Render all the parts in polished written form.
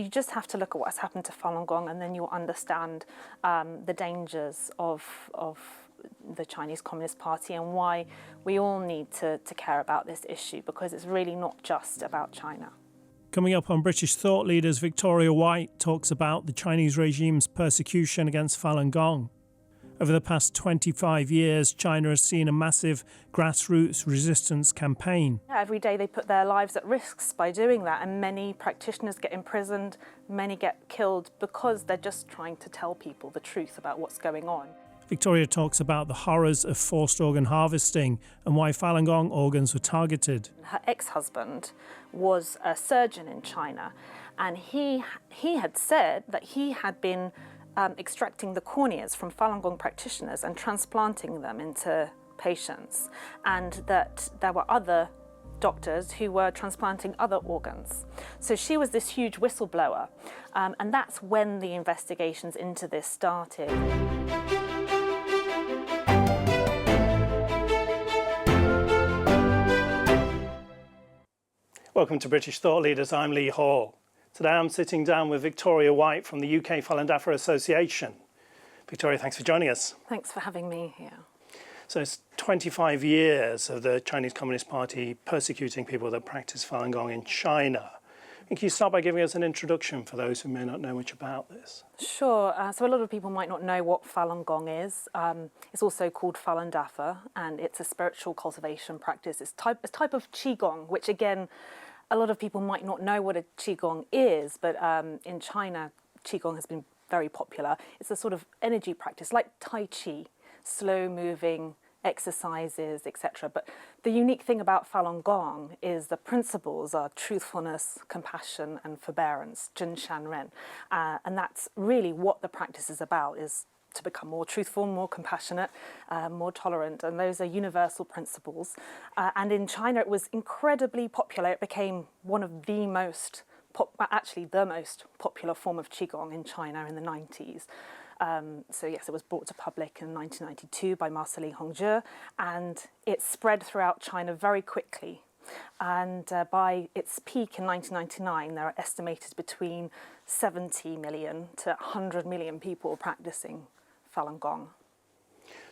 You just have to look at what's happened to Falun Gong, and then you'll understand the dangers of the Chinese Communist Party and why we all need to care about this issue, because it's really not just about China. Coming up on British Thought Leaders, Victoria White talks about the Chinese regime's persecution against Falun Gong. Over the past 25 years, China has seen a massive grassroots resistance campaign. Every day they put their lives at risk by doing that, and many practitioners get imprisoned, many get killed because they're just trying to tell people the truth about what's going on. Victoria talks about the horrors of forced organ harvesting and why Falun Gong organs were targeted. Her ex-husband was a surgeon in China, and he had said that he had been extracting the corneas from Falun Gong practitioners and transplanting them into patients, and that there were other doctors who were transplanting other organs. So she was this huge whistleblower, and that's when the investigations into this started. Welcome to British Thought Leaders. I'm Lee Hall. Today I'm sitting down with Victoria White from the UK Falun Dafa Association. Victoria, thanks for joining us. Thanks for having me here. So it's 25 years of the Chinese Communist Party persecuting people that practice Falun Gong in China. Can you start by giving us an introduction for those who may not know much about this? Sure. So a lot of people might not know what Falun Gong is. It's also called Falun Dafa, and it's a spiritual cultivation practice. It's a type of Qigong, which again, a lot of people might not know what a Qigong is, but in China, Qigong has been very popular. It's a sort of energy practice, like Tai Chi, slow-moving exercises, etc. But the unique thing about Falun Gong is the principles are truthfulness, compassion, and forbearance, Jin Shan Ren. And that's really what the practice is about, is to become more truthful, more compassionate, more tolerant, and those are universal principles. And in China it was incredibly popular. It became one of the most, actually the most popular form of Qigong in China in the 90s. So yes, it was brought to public in 1992 by Master Li Hongzhi, and it spread throughout China very quickly. And by its peak in 1999, there are estimated between 70 million to 100 million people practicing Falun Gong.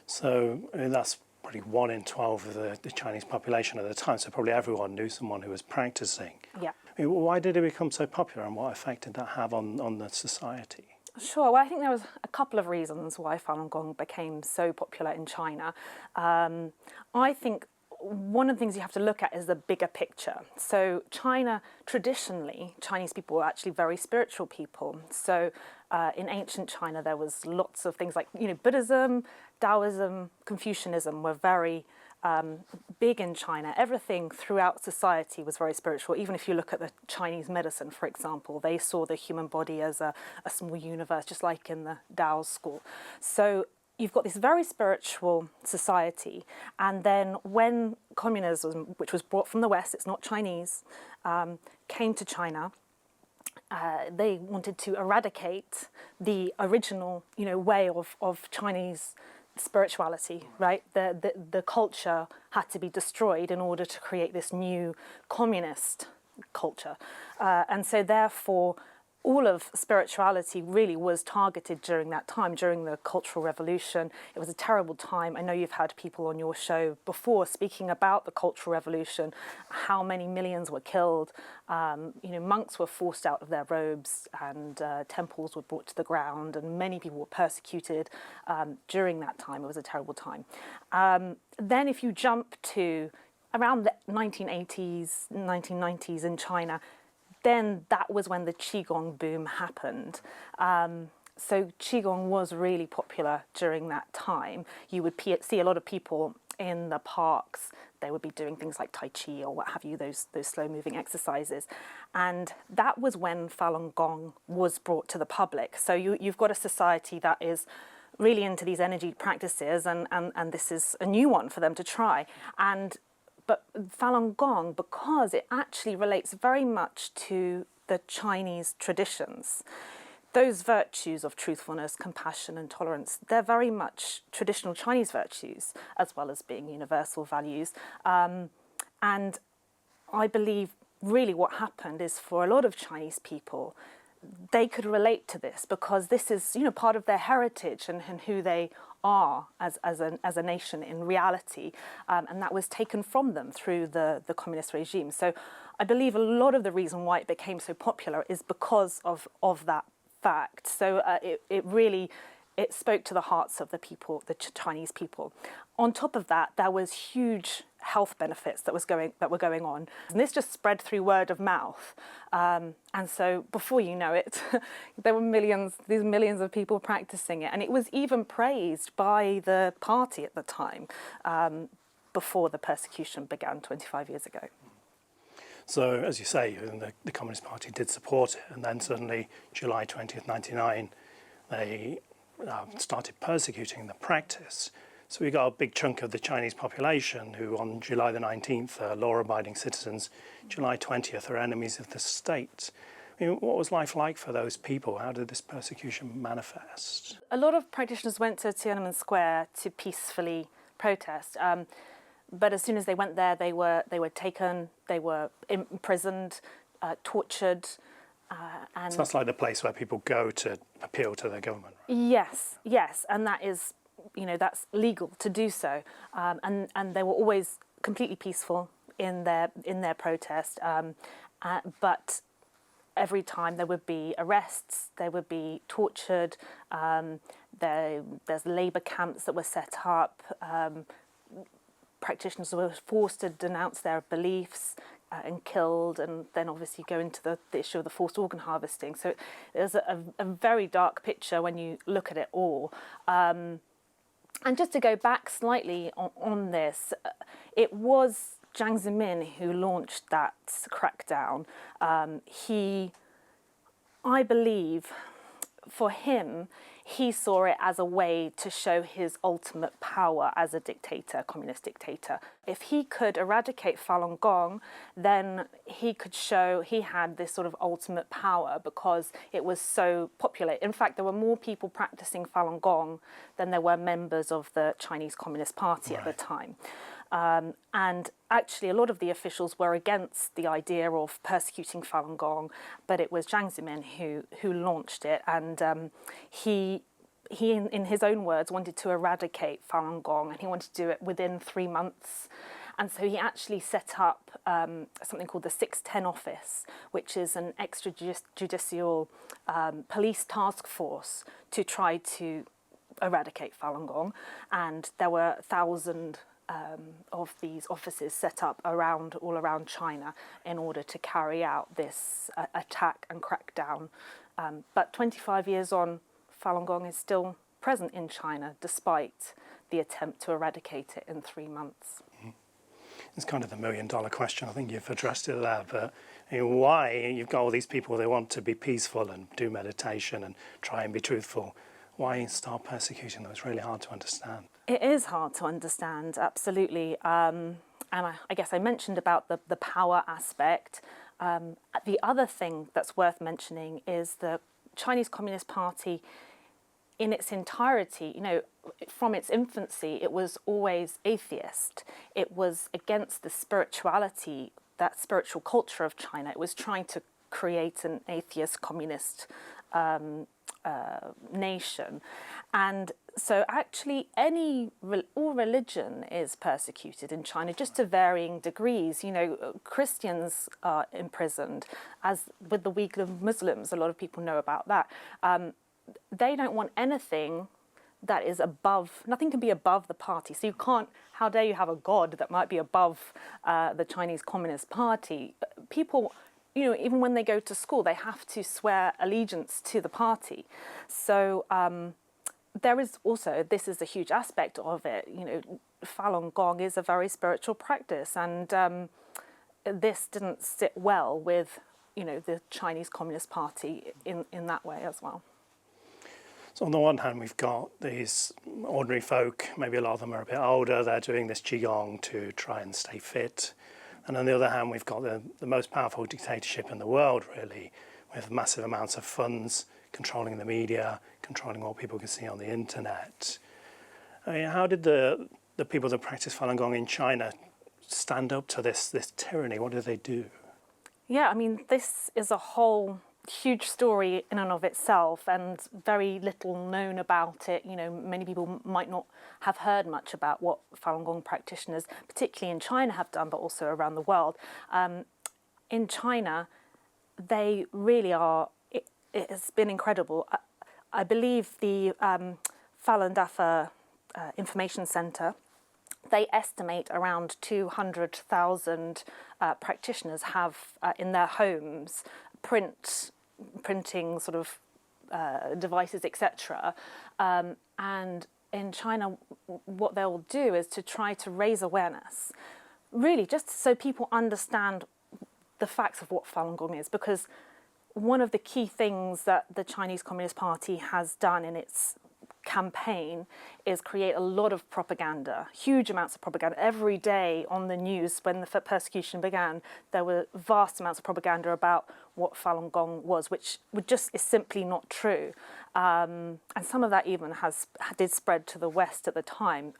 So that's probably 1 in 12 of the Chinese population at the time, so probably everyone knew someone who was practicing. Yeah. I mean, why did it become so popular, and what effect did that have on the society? Sure. Well, I think there was a couple of reasons why Falun Gong became so popular in China. I think one of the things you have to look at is the bigger picture. So China, traditionally, Chinese people were actually very spiritual people. So in ancient China, there was lots of things like, Buddhism, Taoism, Confucianism were very big in China. Everything throughout society was very spiritual. Even if you look at the Chinese medicine, for example, they saw the human body as a small universe, just like in the Tao school. So you've got this very spiritual society, and then when communism, which was brought from the West, it's not Chinese, came to China, they wanted to eradicate the original, way of Chinese spirituality, right? The culture had to be destroyed in order to create this new communist culture, and so therefore all of spirituality really was targeted during that time, during the Cultural Revolution. It was a terrible time. I know you've had people on your show before speaking about the Cultural Revolution, how many millions were killed. Monks were forced out of their robes, and temples were brought to the ground, and many people were persecuted during that time. It was a terrible time. Then if you jump to around the 1980s, 1990s in China, then that was when the Qigong boom happened. So Qigong was really popular during that time. You would see a lot of people in the parks. They would be doing things like Tai Chi or what have you, those slow-moving exercises. And that was when Falun Gong was brought to the public. So you've got a society that is really into these energy practices, and this is a new one for them to try. But Falun Gong, because it actually relates very much to the Chinese traditions, those virtues of truthfulness, compassion, and tolerance, they're very much traditional Chinese virtues, as well as being universal values. And I believe really what happened is, for a lot of Chinese people, they could relate to this because this is, part of their heritage and who they are as a nation in reality, and that was taken from them through the communist regime. So I believe a lot of the reason why it became so popular is because of that fact. So it spoke to the hearts of the people, the Chinese people. On top of that, there was huge health benefits that were going on, and this just spread through word of mouth. And so, before you know it, there were these millions of people practicing it, and it was even praised by the party at the time, before the persecution began 25 years ago. So, as you say, the Communist Party did support it, and then suddenly, July 20th, 1999, they started persecuting the practice. So we got a big chunk of the Chinese population who on July the 19th are law-abiding citizens, July 20th are enemies of the state. I mean, what was life like for those people? How did this persecution manifest? A lot of practitioners went to Tiananmen Square to peacefully protest, but as soon as they went there, they were taken, they were imprisoned, tortured. And so that's like the place where people go to appeal to their government, right? Yes, and that is, that's legal to do so, and they were always completely peaceful in their protest, but every time there would be arrests, they would be tortured. There's labour camps that were set up. Practitioners were forced to denounce their beliefs and killed, and then obviously go into the issue of the forced organ harvesting. So there's a very dark picture when you look at it all. And just to go back slightly on this, it was Jiang Zemin who launched that crackdown. I believe, for him, he saw it as a way to show his ultimate power as a dictator, communist dictator. If he could eradicate Falun Gong, then he could show he had this sort of ultimate power because it was so popular. In fact, there were more people practicing Falun Gong than there were members of the Chinese Communist Party at the time. And actually, a lot of the officials were against the idea of persecuting Falun Gong, but it was Jiang Zemin who launched it, and he, in his own words, wanted to eradicate Falun Gong, and he wanted to do it within 3 months. And so he actually set up something called the 610 Office, which is an extrajudicial police task force to try to eradicate Falun Gong, and there were 1,000 of these offices set up all around China in order to carry out this attack and crackdown. But 25 years on, Falun Gong is still present in China despite the attempt to eradicate it in 3 months. It's kind of the million-dollar question. I think you've addressed it there, but why? You've got all these people, they want to be peaceful and do meditation and try and be truthful. Why start persecuting them? It's really hard to understand. It is hard to understand, absolutely. And I guess I mentioned about the power aspect. The other thing that's worth mentioning is the Chinese Communist Party in its entirety, from its infancy, it was always atheist. It was against the spirituality, that spiritual culture of China. It was trying to create an atheist communist nation. And so actually all religion is persecuted in China, just to varying degrees. Christians are imprisoned, as with the Uyghur Muslims, a lot of people know about that. They don't want anything that is above, nothing can be above the party. So you can't, how dare you have a god that might be above the Chinese Communist Party? People, even when they go to school, they have to swear allegiance to the party. So there is also, this is a huge aspect of it, Falun Gong is a very spiritual practice, and this didn't sit well with, the Chinese Communist Party in that way as well. So on the one hand, we've got these ordinary folk, maybe a lot of them are a bit older, they're doing this Qigong to try and stay fit. And on the other hand, we've got the most powerful dictatorship in the world, really, with massive amounts of funds, controlling the media, controlling what people can see on the internet. I mean, how did the people that practice Falun Gong in China stand up to this tyranny? What did they do? Yeah, I mean, this is a whole huge story in and of itself, and very little known about it. You know, many people might not have heard much about what Falun Gong practitioners, particularly in China, have done, but also around the world. In China, they really are, it's been incredible. I believe the Falun Dafa Information Centre, they estimate around 200,000 practitioners have in their homes printing sort of devices, etc. And in China, what they'll do is to try to raise awareness, really just so people understand the facts of what Falun Gong is, because one of the key things that the Chinese Communist Party has done in its campaign is create a lot of propaganda, huge amounts of propaganda. Every day on the news, when the persecution began, there were vast amounts of propaganda about what Falun Gong was, which just is simply not true. And some of that even did spread to the West at the time.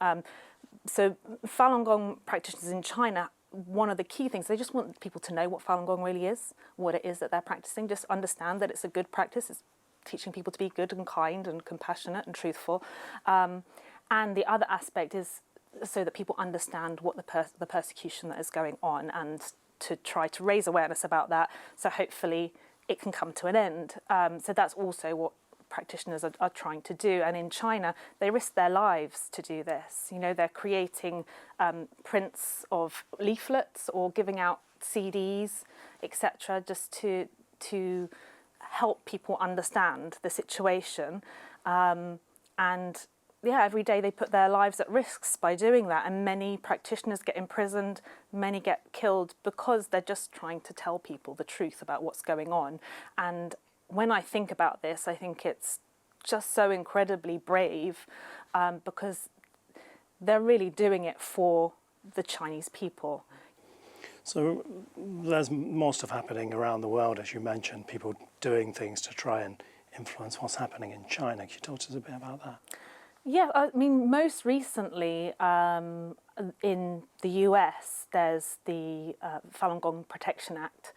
So Falun Gong practitioners in China, one of the key things, they just want people to know what Falun Gong really is, what it is that they're practicing, just understand that it's a good practice. It's teaching people to be good and kind and compassionate and truthful. And the other aspect is so that people understand what the persecution that is going on, and to try to raise awareness about that, so hopefully it can come to an end. So that's also what practitioners are trying to do. And in China, they risk their lives to do this. You know, they're creating prints of leaflets or giving out CDs, etc., just to help people understand the situation. And yeah, every day they put their lives at risks by doing that. And many practitioners get imprisoned, many get killed because they're just trying to tell people the truth about what's going on. And when I think about this, I think it's just so incredibly brave, because they're really doing it for the Chinese people. So there's more stuff happening around the world, as you mentioned, people doing things to try and influence what's happening in China. Can you talk to us a bit about that? Yeah, I mean, most recently in the US, there's the Falun Gong Protection Act,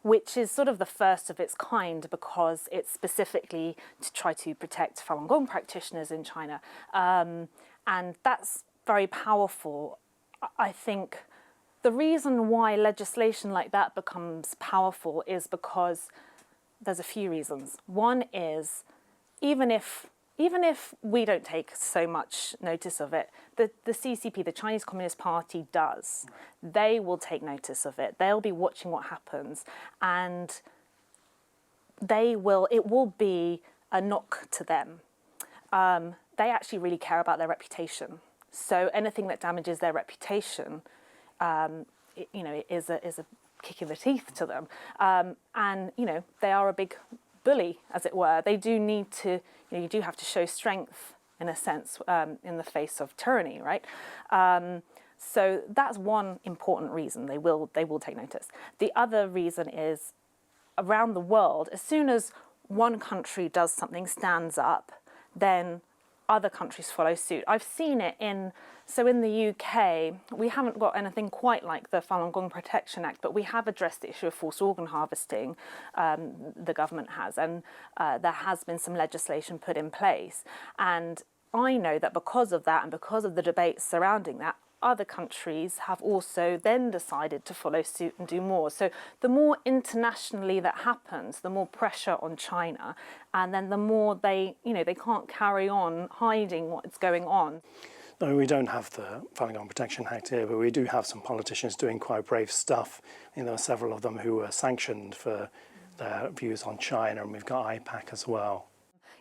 which is sort of the first of its kind because it's specifically to try to protect Falun Gong practitioners in China. And that's very powerful. I think the reason why legislation like that becomes powerful is because there's a few reasons. One is, even if we don't take so much notice of it, the CCP, the Chinese Communist Party, does. They will take notice of it. They'll be watching what happens, and it will be a knock to them. They actually really care about their reputation. So anything that damages their reputation, is a kick in the teeth to them. And they are a big bully, as it were. They do need to, you do have to show strength in a sense in the face of tyranny, right? So that's one important reason they will take notice. The other reason is, around the world, as soon as one country does something, stands up, then other countries follow suit. I've seen it in the UK, we haven't got anything quite like the Falun Gong Protection Act, but we have addressed the issue of forced organ harvesting, the government has, and there has been some legislation put in place. And I know that because of that and because of the debates surrounding that, other countries have also then decided to follow suit and do more. So the more internationally that happens, the more pressure on China, and then the more they can't carry on hiding what's going on. No, we don't have the Falun Gong Protection Act here, but we do have some politicians doing quite brave stuff. There are several of them who were sanctioned for their views on China, and we've got IPAC as well.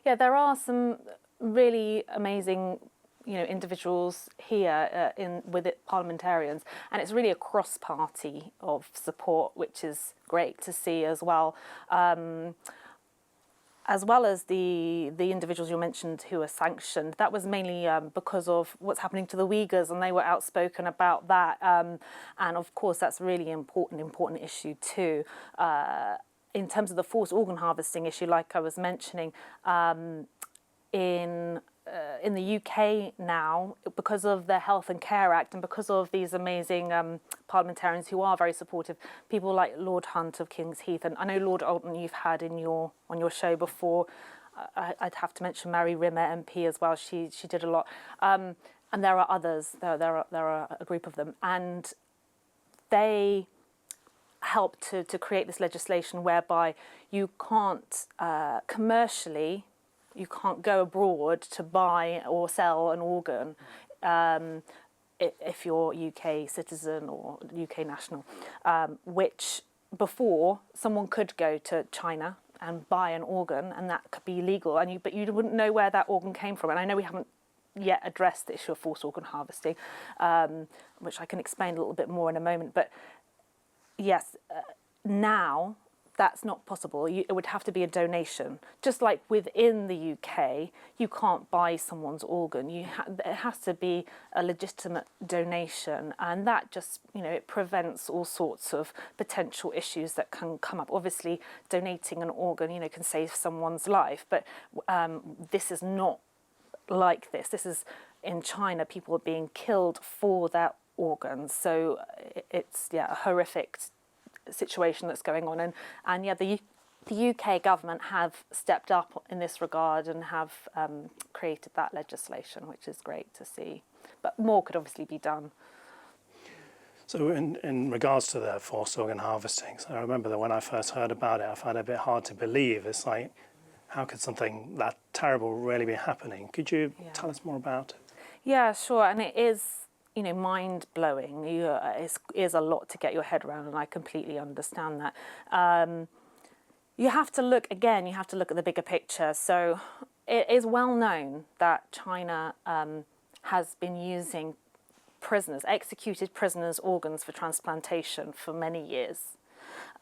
Yeah, there are some really amazing individuals here with it, parliamentarians, and it's really a cross-party of support, which is great to see as well. As well as the individuals you mentioned who were sanctioned, that was mainly because of what's happening to the Uyghurs, and they were outspoken about that. And of course, that's a really important issue too. In terms of the forced organ harvesting issue, like I was mentioning, in in the UK now, because of the Health and Care Act and because of these amazing parliamentarians who are very supportive, people like Lord Hunt of King's Heath, and I know Lord Alton you've had on your show before. I'd have to mention Mary Rimmer MP as well. She did a lot, and there are others. There are a group of them, and they helped to create this legislation whereby you can't commercially. You can't go abroad to buy or sell an organ if you're UK citizen or UK national, which before someone could go to China and buy an organ and that could be legal, but you wouldn't know where that organ came from. And I know we haven't yet addressed the issue of forced organ harvesting, which I can explain a little bit more in a moment. But yes, now that's not possible. It would have to be a donation. Just like within the UK, you can't buy someone's organ. It has to be a legitimate donation, and that just, it prevents all sorts of potential issues that can come up. Obviously, donating an organ, can save someone's life, but this is not like this. This is in China. People are being killed for their organs, so it's a horrific situation that's going on, and the UK government have stepped up in this regard and have created that legislation, which is great to see. But more could obviously be done. So in regards to the forced organ harvesting, so I remember that when I first heard about it, I found it a bit hard to believe. It's like, how could something that terrible really be happening? Could you tell us more about it? Yeah, sure. And it is, mind-blowing. It is a lot to get your head around, and I completely understand that. You have to look at the bigger picture. So it is well known that China has been using executed prisoners' organs for transplantation for many years.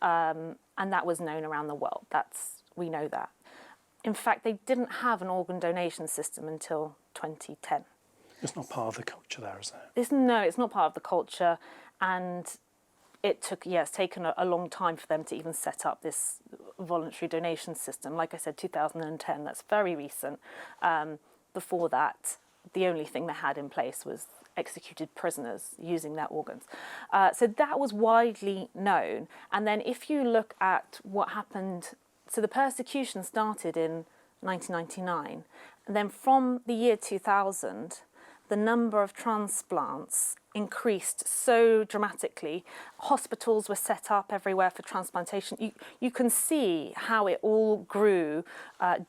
And that was known around the world. We know that. In fact, they didn't have an organ donation system until 2010. It's not part of the culture there, is it? No, it's not part of the culture, and it's taken a long time for them to even set up this voluntary donation system. Like I said, 2010, that's very recent. Before that, the only thing they had in place was executed prisoners using their organs. So that was widely known. And then if you look at what happened, so the persecution started in 1999, and then from the year 2000, the number of transplants increased so dramatically. Hospitals were set up everywhere for transplantation. You can see how it all grew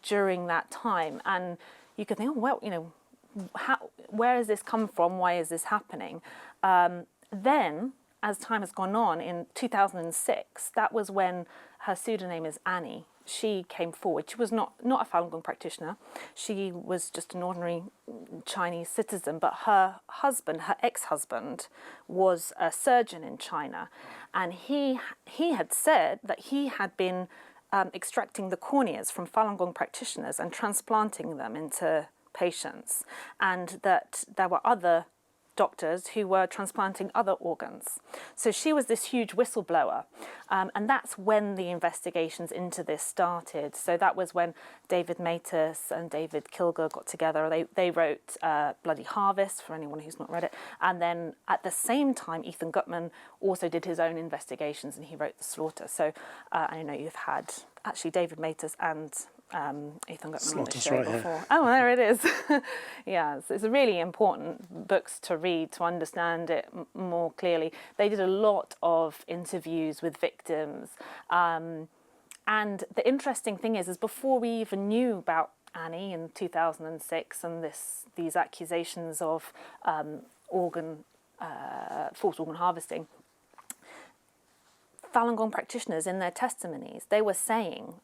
during that time, and you could think, where has this come from? Why is this happening? Then, as time has gone on, in 2006, that was when her pseudonym is Annie. She came forward. She was not a Falun Gong practitioner. She was just an ordinary Chinese citizen, but her ex-husband, was a surgeon in China, and he had said that he had been extracting the corneas from Falun Gong practitioners and transplanting them into patients, and that there were other doctors who were transplanting other organs. So she was this huge whistleblower, and that's when the investigations into this started. So that was when David Matas and David Kilger got together. They wrote Bloody Harvest, for anyone who's not read it, and then at the same time Ethan Gutmann also did his own investigations, and he wrote The Slaughter. So I know you've had actually David Matas and Ethan Gutmann on the show before. Here. Oh, there it is. Yeah, so it's really important books to read to understand it more clearly. They did a lot of interviews with victims, and the interesting thing is before we even knew about Annie in 2006 and these accusations of forced organ harvesting, Falun Gong practitioners in their testimonies, they were saying,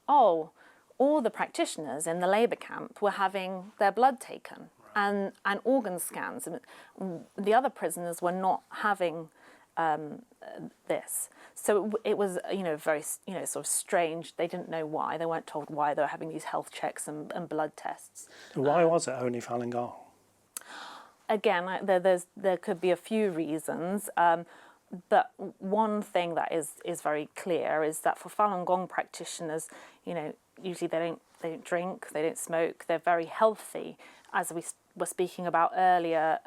all the practitioners in the labour camp were having their blood taken and organ scans. The other prisoners were not having this. So it was, very, sort of strange. They didn't know why. They weren't told why they were having these health checks and blood tests. Why was it only Falun Gong? Again, there could be a few reasons. But one thing that is very clear is that for Falun Gong practitioners, usually they don't drink, they don't smoke, they're very healthy. as we were speaking about earlier,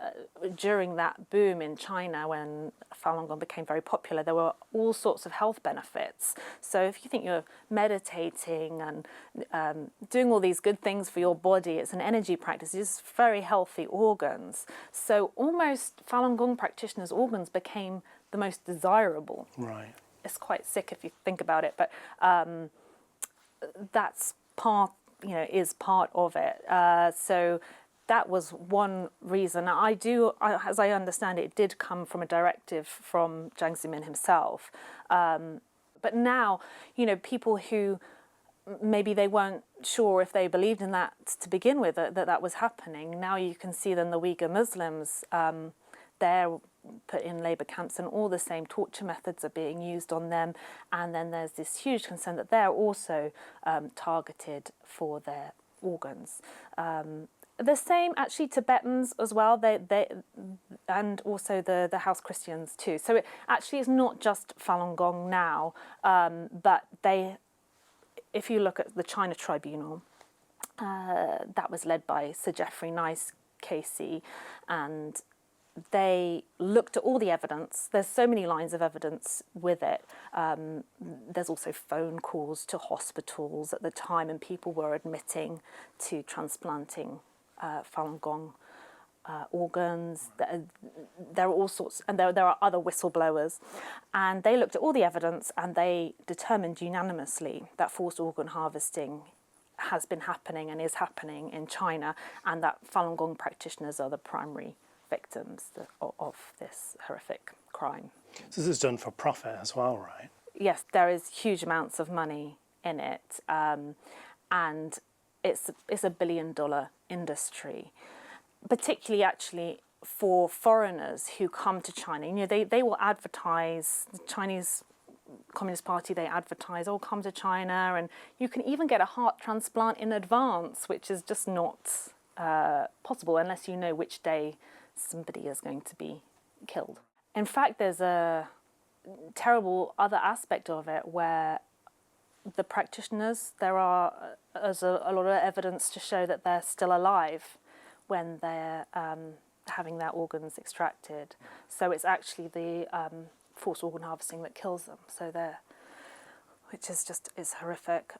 during that boom in China when Falun Gong became very popular, there were all sorts of health benefits. So if you think you're meditating and doing all these good things for your body, it's an energy practice, it's very healthy organs. So almost Falun Gong practitioners' organs became the most desirable. Right. It's quite sick if you think about it, but that's part, is part of it. So that was one reason. As I understand it, it did come from a directive from Jiang Zemin himself. But now, people who maybe they weren't sure if they believed in that to begin with, that was happening. Now you can see then the Uyghur Muslims, they're put in labour camps and all the same torture methods are being used on them. And then there's this huge concern that they're also targeted for their organs. The same actually Tibetans as well, they and also the house Christians too. So it actually is not just Falun Gong now, but if you look at the China Tribunal, that was led by Sir Geoffrey Nice KC, and they looked at all the evidence. There's so many lines of evidence with it. There's also phone calls to hospitals at the time, and people were admitting to transplanting Falun Gong organs. There are all sorts, and there are other whistleblowers. And they looked at all the evidence and they determined unanimously that forced organ harvesting has been happening and is happening in China, and that Falun Gong practitioners are the primary victims of this horrific crime. So this is done for profit as well, right? Yes, there is huge amounts of money in it, and it's a $1 billion industry, particularly actually for foreigners who come to China. They will advertise, the Chinese Communist Party, they advertise, oh, come to China, and you can even get a heart transplant in advance, which is just not possible unless you know which day somebody is going to be killed. In fact, there's a terrible other aspect of it where the practitioners, there's a lot of evidence to show that they're still alive when they're having their organs extracted. So it's actually the forced organ harvesting that kills them. So which is horrific.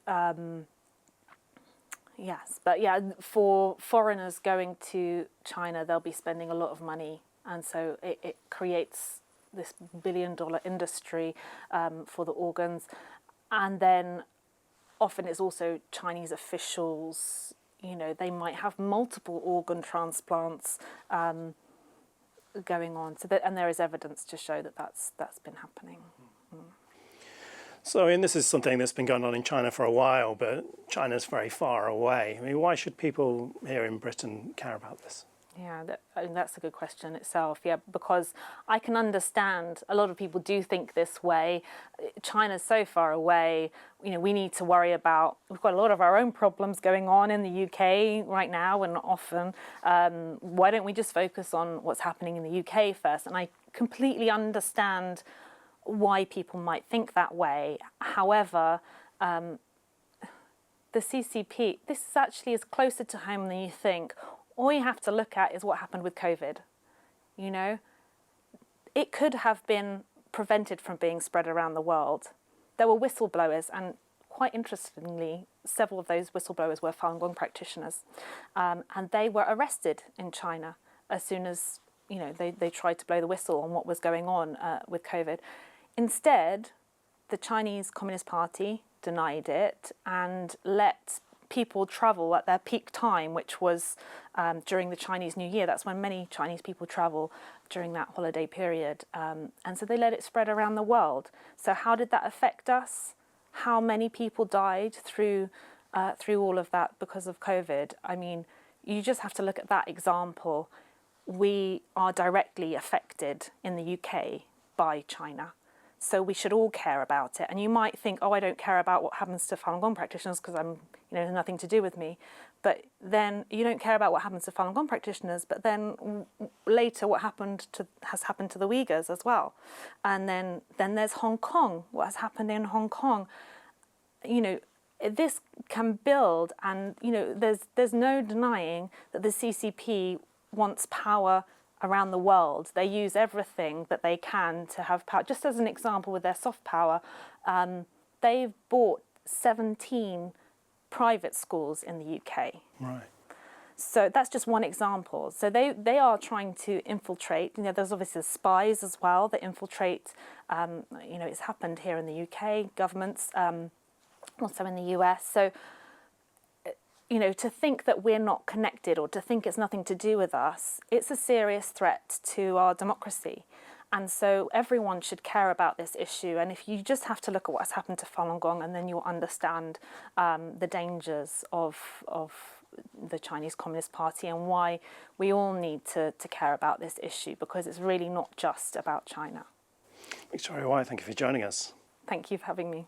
Yes, but yeah, for foreigners going to China, they'll be spending a lot of money, and so it creates this $1 billion industry for the organs. And then often it's also Chinese officials, they might have multiple organ transplants going on. And there is evidence to show that that's been happening. So, this is something that's been going on in China for a while, but China's very far away. Why should people here in Britain care about this? Yeah, that's a good question itself. Yeah, because I can understand a lot of people do think this way. China's so far away. We need to worry about. We've got a lot of our own problems going on in the UK right now, and often. Why don't we just focus on what's happening in the UK first? And I completely understand why people might think that way. However, the CCP. This actually is closer to home than you think. All you have to look at is what happened with COVID. It could have been prevented from being spread around the world. There were whistleblowers, and quite interestingly, several of those whistleblowers were Falun Gong practitioners, and they were arrested in China as soon as they tried to blow the whistle on what was going on with COVID. Instead, the Chinese Communist Party denied it and let people travel at their peak time, which was during the Chinese New Year. That's when many Chinese people travel during that holiday period. And so they let it spread around the world. So how did that affect us? How many people died through all of that because of COVID? You just have to look at that example. We are directly affected in the UK by China. So we should all care about it. And you might think, oh, I don't care about what happens to Falun Gong practitioners because there's nothing to do with me. But then you don't care about what happens to Falun Gong practitioners, but then later what has happened to the Uyghurs as well. And then there's Hong Kong, what has happened in Hong Kong. this can build, and there's no denying that the CCP wants power around the world. They use everything that they can to have power. Just as an example, with their soft power, they've bought 17 private schools in the UK. Right. So that's just one example. So they are trying to infiltrate. There's obviously spies as well that infiltrate. It's happened here in the UK, governments, also in the US. So, to think that we're not connected, or to think it's nothing to do with us, it's a serious threat to our democracy. And so everyone should care about this issue. And if you just have to look at what's happened to Falun Gong, and then you'll understand the dangers of the Chinese Communist Party, and why we all need to care about this issue, because it's really not just about China. Victoria White, thank you for joining us. Thank you for having me.